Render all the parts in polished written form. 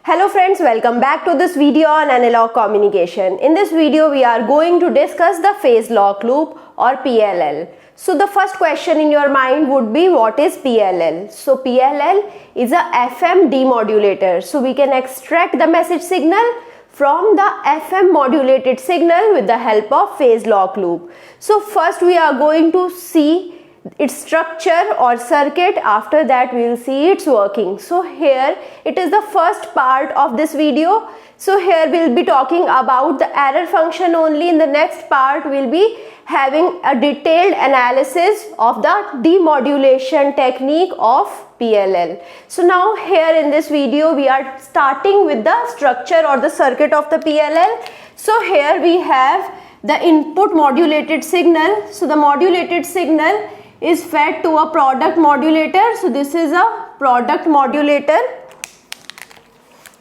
Hello friends, welcome back to this video on analog communication. In this video, we are going to discuss the phase lock loop or PLL. So the first question in your mind would be, what is PLL? So PLL is a FM demodulator. So we can extract the message signal from the FM modulated signal with the help of phase lock loop. So first we are going to see its structure or circuit. After that we will see its working. So here it is the first part of this video. So here we will be talking about the error function only. In the next part we will be having a detailed analysis of the demodulation technique of PLL. So now here in this video we are starting with the structure or the circuit of the PLL. So here we have the input modulated signal. So the modulated signal is fed to a product modulator. So this is a product modulator,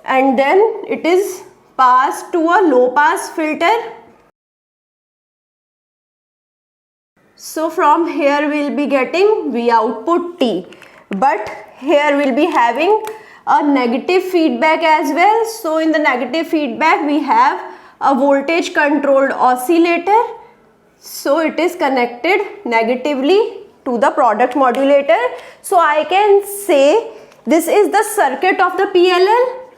and then it is passed to a low pass filter. So from here we will be getting V output T, but here we will be having a negative feedback as well. So in the negative feedback we have a voltage controlled oscillator. So it is connected negatively to the product modulator. So I can say this is the circuit of the PLL.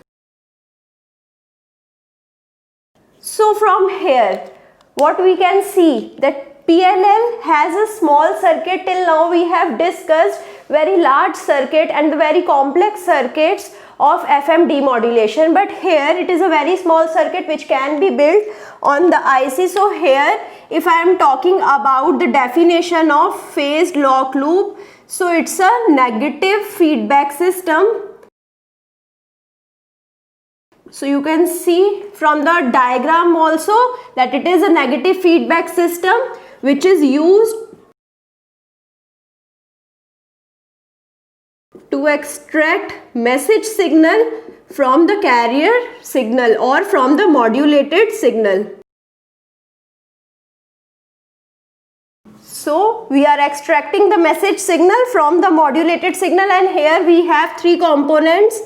So from here what we can see that PLL has a small circuit. Till now we have discussed very large circuit and the very complex circuits of FM demodulation, but here it is a very small circuit which can be built on the IC. So here if I am talking about the definition of phased lock loop, so it's a negative feedback system. So you can see from the diagram also that it is a negative feedback system which is used to extract message signal from the carrier signal or from the modulated signal. So we are extracting the message signal from the modulated signal, and here we have three components.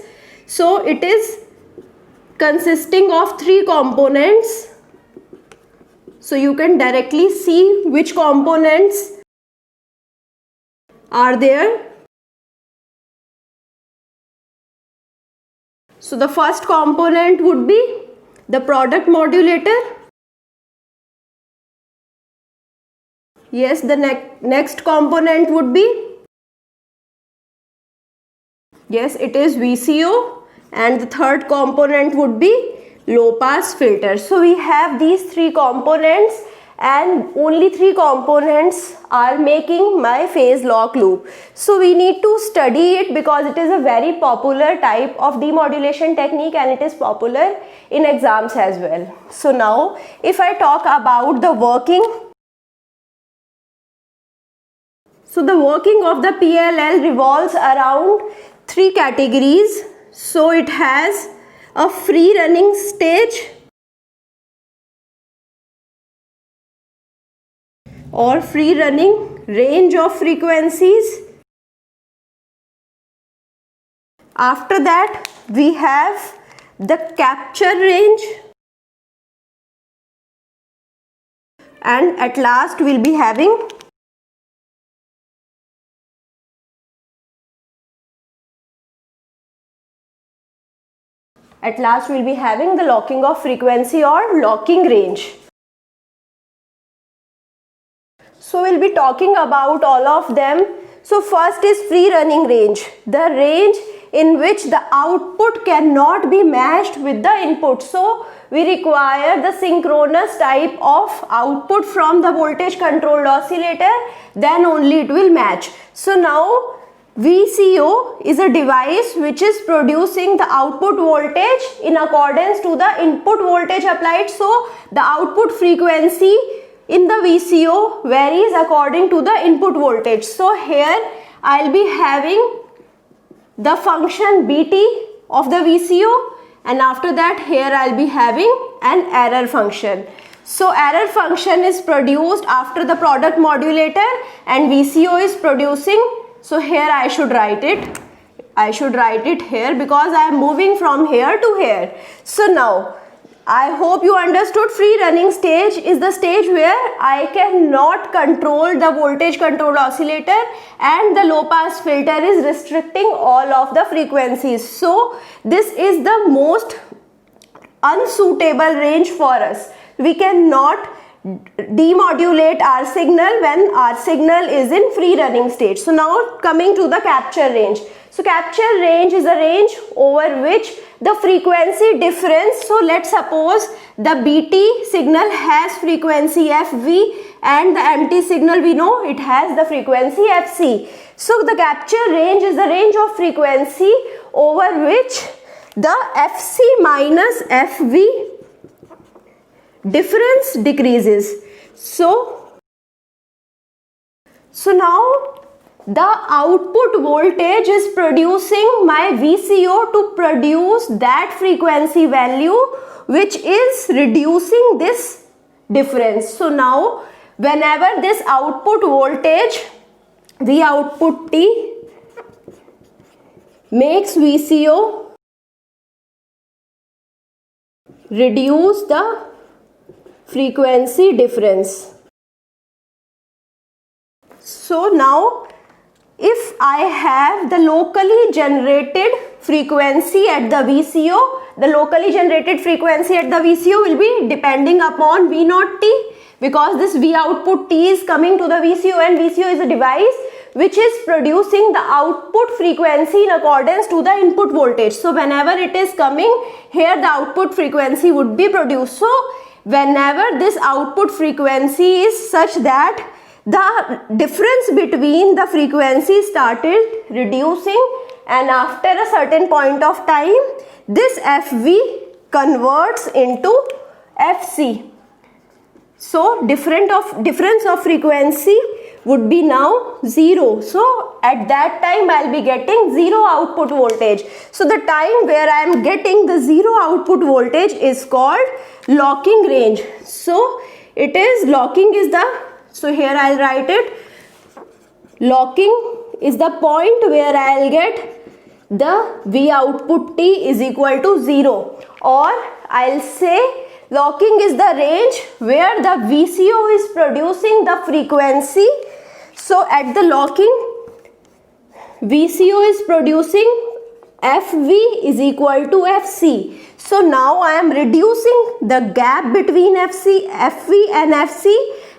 So it is consisting of three components. So you can directly see which components are there. So the first component would be the product modulator. Yes, the next component would be, yes, it is VCO, and the third component would be low pass filter. So we have these three components, and only three components are making my phase lock loop. So we need to study it because it is a very popular type of demodulation technique and it is popular in exams as well. So now if I talk about the working, so the working of the PLL revolves around three categories. So it has a free running stage or free running range of frequencies. After that we have the capture range, and at last we'll be having the locking of frequency or locking range. So we'll be talking about all of them. So first is free running range, the range in which the output cannot be matched with the input. So we require the synchronous type of output from the voltage controlled oscillator, then only it will match. So now VCO is a device which is producing the output voltage in accordance to the input voltage applied. So the output frequency in the VCO varies according to the input voltage. So here I'll be having the function BT of the VCO, and after that here I'll be having an error function. So error function is produced after the product modulator and VCO is producing. So here I should write it. I should write it here because I am moving from here to here. So now I hope you understood free running stage is the stage where I cannot control the voltage controlled oscillator and the low pass filter is restricting all of the frequencies. So this is the most unsuitable range for us. We cannot demodulate our signal when our signal is in free running stage. So now coming to the capture range. So capture range is a range over which the frequency difference, so let's suppose the BT signal has frequency FV and the MT signal we know it has the frequency FC. So the capture range is the range of frequency over which the FC minus FV difference decreases. So now the output voltage is producing my VCO to produce that frequency value which is reducing this difference. So now whenever this output voltage V output T makes VCO reduce the frequency difference. So now if I have the locally generated frequency at the VCO, the locally generated frequency at the VCO will be depending upon V naught T, because this V output T is coming to the VCO and VCO is a device which is producing the output frequency in accordance to the input voltage. So whenever it is coming here, the output frequency would be produced. So whenever this output frequency is such that the difference between the frequency started reducing and after a certain point of time this FV converts into FC. So difference of frequency would be now 0. So at that time I will be getting 0 output voltage. So the time where I am getting the 0 output voltage is called locking range. So it is locking is the, so here I will write it, locking is the point where I will get the V output T is equal to 0, or I will say locking is the range where the VCO is producing the frequency. So at the locking, VCO is producing FV is equal to FC. So now I am reducing the gap between FV and FC,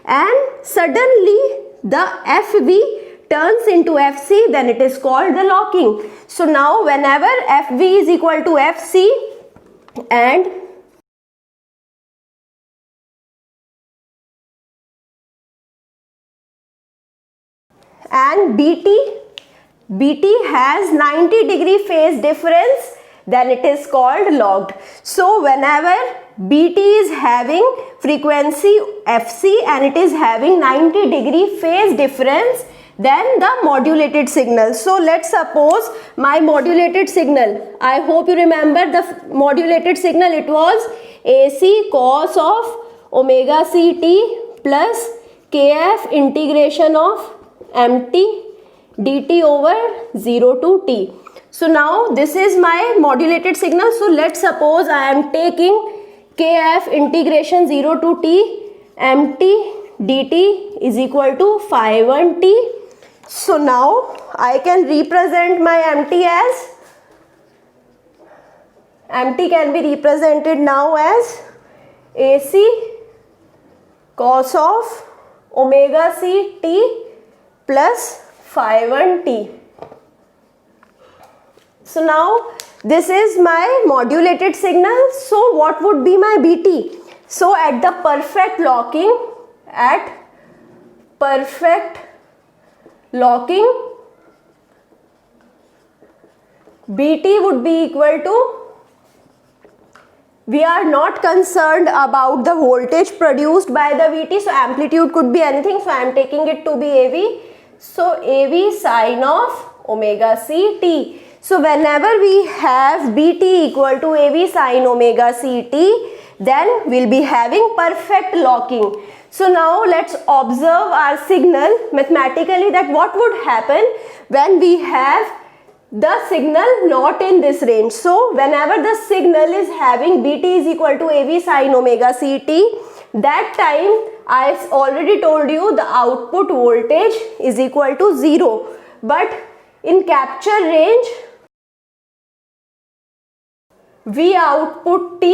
and suddenly the FV turns into FC, then it is called the locking. So now whenever FV is equal to FC and BT has 90-degree phase difference, then it is called locked. So whenever BT is having frequency FC and it is having 90-degree phase difference, then the modulated signal. So let's suppose my modulated signal, I hope you remember the modulated signal, it was AC cos of omega c t plus kf integration of mt dt over 0 to t. So now this is my modulated signal. So let's suppose I am taking kf integration 0 to t mt dt is equal to phi 1 t. So now I can represent my mt as, mt can be represented now as AC cos of omega c t plus phi 1 t. So now this is my modulated signal. So what would be my BT? So at the perfect locking, BT would be equal to, we are not concerned about the voltage produced by the VT, so amplitude could be anything, so I am taking it to be AV. So AV sine of omega c t. So whenever we have BT equal to AV sine omega c t, then we'll be having perfect locking. So now let's observe our signal mathematically, that what would happen when we have the signal not in this range. So whenever the signal is having Bt is equal to AV sine omega Ct, that time I already told you the output voltage is equal to 0. But in capture range, V output T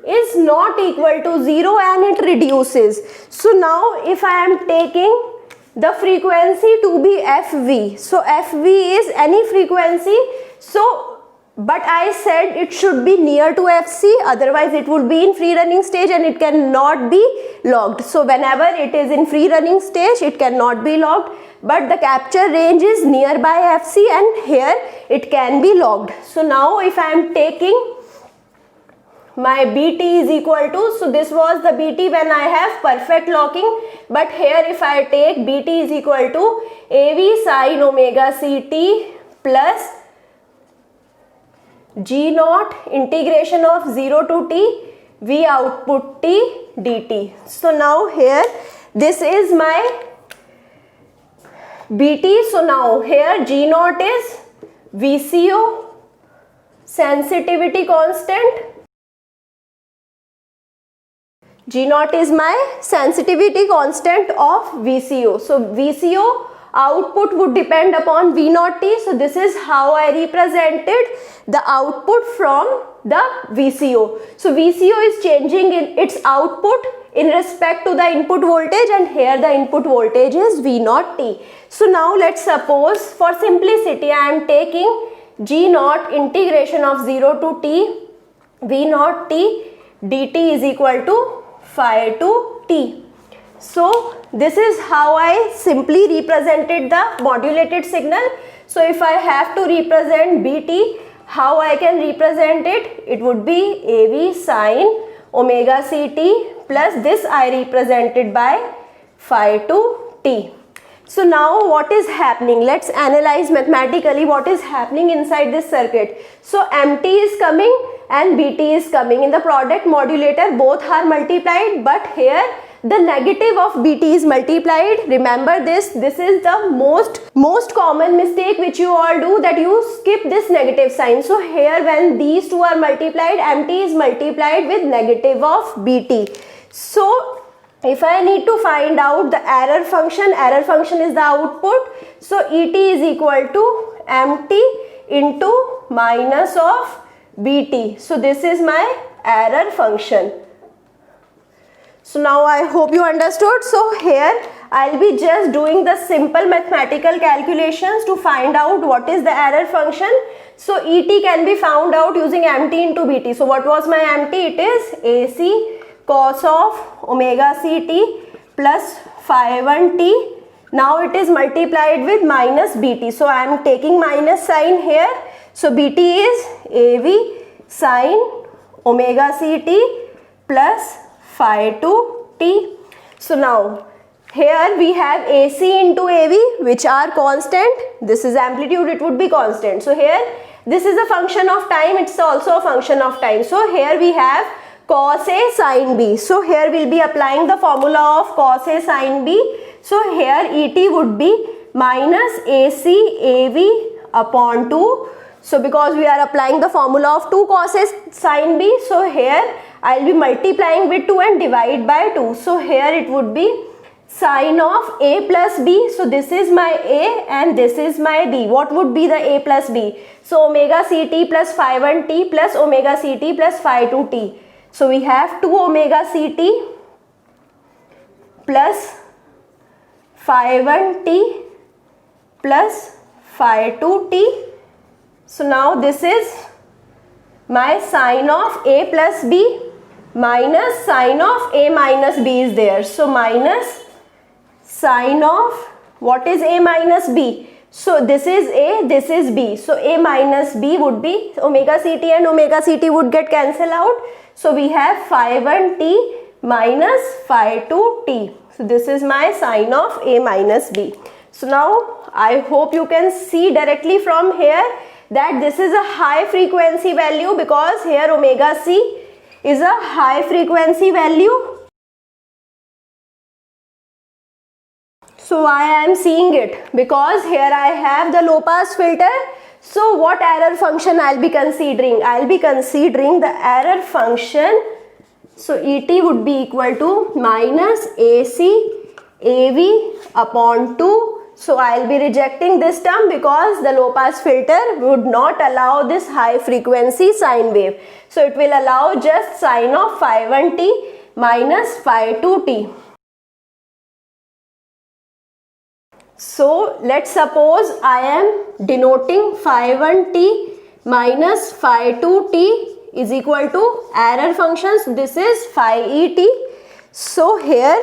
is not equal to 0 and it reduces. So now if I am taking the frequency to be Fv, so Fv is any frequency, so but I said it should be near to Fc, otherwise it would be in free running stage and it cannot be logged. So whenever it is in free running stage, it cannot be logged, but the capture range is nearby Fc and here it can be logged. So now if I am taking my Bt is equal to, so this was the Bt when I have perfect locking, but here if I take Bt is equal to AV sine omega Ct plus G naught integration of 0 to T V output T dt. So now here this is my Bt, so now here G naught is VCO sensitivity constant. G naught is my sensitivity constant of VCO. So VCO output would depend upon V naught T. So this is how I represented the output from the VCO. So VCO is changing in its output in respect to the input voltage, and here the input voltage is V naught T. So now let's suppose for simplicity I am taking G naught integration of 0 to T V naught T dt is equal to phi to T. So this is how I simply represented the modulated signal. So if I have to represent Bt, how I can represent it? It would be AV sine omega Ct plus this I represented by phi to T. So now what is happening? Let's analyze mathematically what is happening inside this circuit. So Mt is coming and Bt is coming. In the product modulator both are multiplied, but here the negative of Bt is multiplied. Remember this is the most common mistake which you all do, that you skip this negative sign. So here when these two are multiplied, Mt is multiplied with negative of Bt. So if I need to find out the error function is the output. So Et is equal to Mt into minus of Bt. So this is my error function. So now I hope you understood. So here I'll be just doing the simple mathematical calculations to find out what is the error function. So Et can be found out using Mt into Bt. So what was my Mt? It is AC cos of omega Ct plus phi 1 T. Now it is multiplied with minus Bt. So I am taking minus sign here. So Bt is AV sine omega Ct plus phi to T. So now here we have AC into AV, which are constant. This is amplitude, it would be constant. So here this is a function of time, it's also a function of time. So here we have cos A sin B. So here we'll be applying the formula of cos A sin B. So here Et would be minus AC AV upon 2. So because we are applying the formula of 2 cos A sin B, so here I'll be multiplying with 2 and divide by 2. So here it would be sine of A plus B. So this is my A and this is my B. What would be the A plus B? So omega Ct plus phi 1 T plus omega Ct plus phi 2 T. So we have 2 omega Ct plus phi 1 T plus phi 2 T. So now this is my sine of A plus B minus sine of A minus B is there. So minus sine of, what is A minus B? So this is A, this is B. So A minus B would be omega Ct and omega Ct would get cancelled out. So we have phi 1 T minus phi 2 T. So this is my sine of A minus B. So now I hope you can see directly from here that this is a high frequency value, because here omega C is a high frequency value. So why I am seeing it? Because here I have the low pass filter. So what error function I'll be considering? I'll be considering the error function. So ET would be equal to minus AC AV upon 2. So I'll be rejecting this term because the low pass filter would not allow this high frequency sine wave. So it will allow just sine of phi 1t minus phi 2t. So let's suppose I am denoting phi 1t minus phi 2t is equal to error functions. This is phi et. So here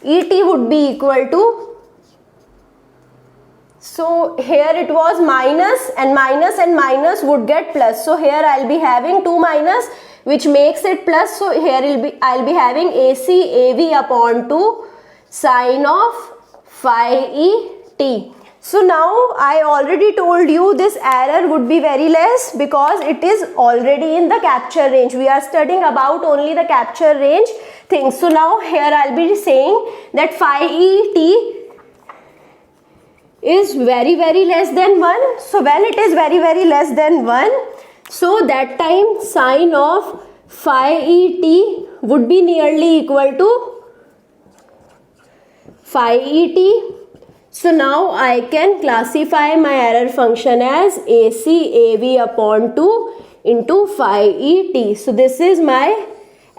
et would be equal to, so here it was minus and minus would get plus. So here I'll be having 2 minus, which makes it plus. So here I'll be having AC AV upon 2 sine of phi e t. So now I already told you this error would be very less because it is already in the capture range. We are studying about only the capture range things. So now here I'll be saying that phi e t is very less than 1. So when it is very less than 1, so that time sine of phi e t would be nearly equal to phi e t. So now I can classify my error function as AC AV upon 2 into phi e t. So this is my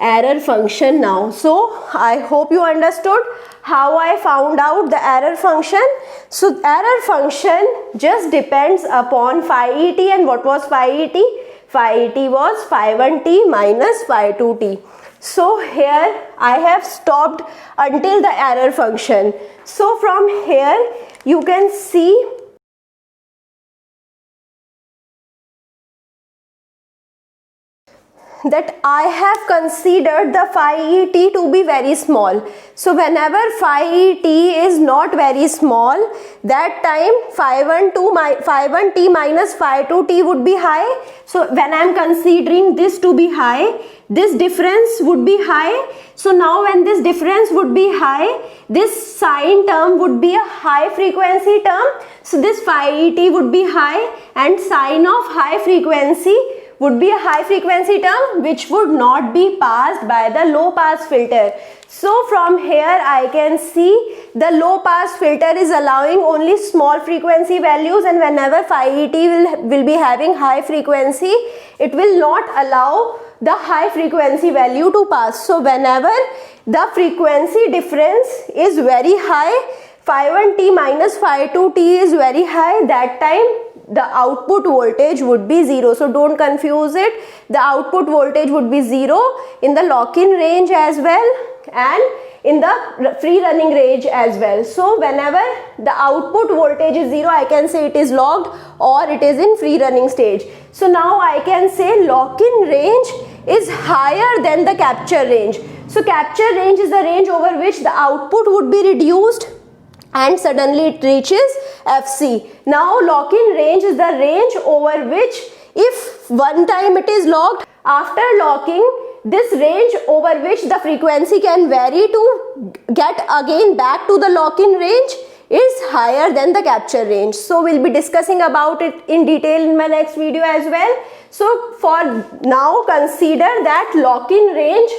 error function now. So I hope you understood how I found out the error function. So error function just depends upon phi e t, and what was phi e t? Phi e t was phi 1t minus phi 2t. So here I have stopped until the error function. So from here you can see that I have considered the phi e t to be very small. So whenever phi e t is not very small, that time phi 1t minus phi 2t would be high. So when I am considering this to be high, this difference would be high. So now when this difference would be high, this sine term would be a high frequency term. So this phi e t would be high, and sine of high frequency would be a high frequency term which would not be passed by the low pass filter. So from here I can see the low pass filter is allowing only small frequency values, and whenever phi e t will be having high frequency, it will not allow the high frequency value to pass. So whenever the frequency difference is very high, phi 1t minus phi 2t is very high, that time the output voltage would be 0. So don't confuse it. The output voltage would be 0 in the lock-in range as well and in the free running range as well. So whenever the output voltage is 0, I can say it is locked or it is in free running stage. So now I can say lock-in range is higher than the capture range. So capture range is the range over which the output would be reduced and suddenly it reaches FC. Now lock-in range is the range over which if one time it is locked, after locking, this range over which the frequency can vary to get again back to the lock-in range is higher than the capture range. So we'll be discussing about it in detail in my next video as well. So for now, consider that lock-in range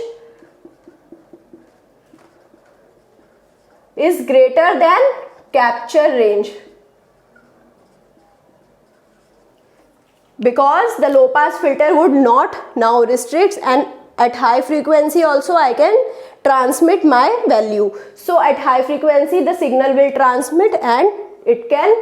is greater than capture range, because the low pass filter would not now restricts, and at high frequency also I can transmit my value. So at high frequency the signal will transmit, and it can,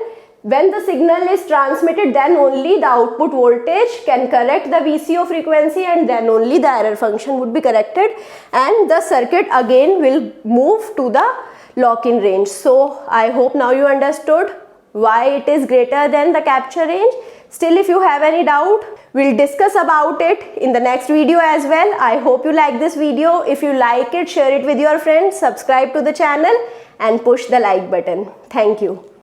when the signal is transmitted, then only the output voltage can correct the VCO frequency, and then only the error function would be corrected and the circuit again will move to the lock-in range. So I hope now you understood why it is greater than the capture range. Still, if you have any doubt, we'll discuss about it in the next video as well. I hope you like this video. If you like it, share it with your friends, subscribe to the channel and push the like button. Thank you.